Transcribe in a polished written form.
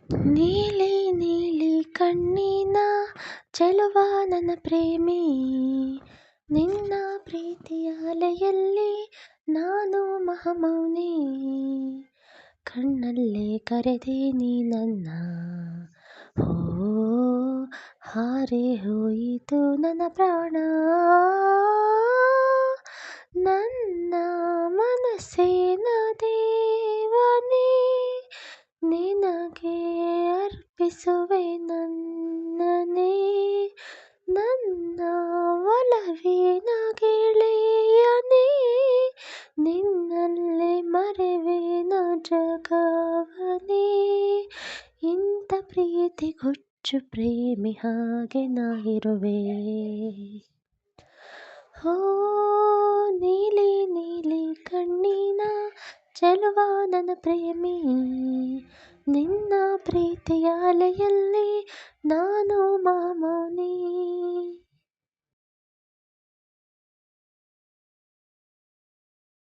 ನೀಲಿ ನೀಲಿ ಕಣ್ಣಿನ ಚೆಲುವ ನನ್ನ ಪ್ರೇಮಿ, ನಿನ್ನ ಪ್ರೀತಿಯ ಅಲೆಯಲ್ಲಿ ನಾನು ಮಹಾಮೌನಿ. ಕಣ್ಣಲ್ಲೇ ಕರೆದೆ ನೀ ನನ್ನ, ಓ ಹಾರಿ ಹೋಯಿತು ನನ್ನ ಪ್ರಾಣ. ನನ್ನ ಮನಸ್ಸಿನ ದೇವನೇ, ನಿನಗೆ ಅರ್ಪಿಸುವೆ ನನ್ನನೇ. ನನ್ನ ಒಲವಿನ ಗೆಳೆಯನೇ, ನಿನ್ನಲ್ಲೇ ಮರೆವೇನ ಜಗವನೇ. ಇಂಥ ಪ್ರೀತಿ ಹುಚ್ಚು ಪ್ರೇಮಿ ಹಾಗೆ ನಾ ಇರುವೆ. ಓ ನೀಲಿ ನೀಲಿ ಕಣ್ಣಿನ ಚೆಲುವ ನನ್ನ ಪ್ರೇಮಿ, ನಿನ್ನ ಪ್ರೀತಿಯ ಅಲೆಯಲ್ಲಿ ನಾನು ಮಹಾಮೌನಿ.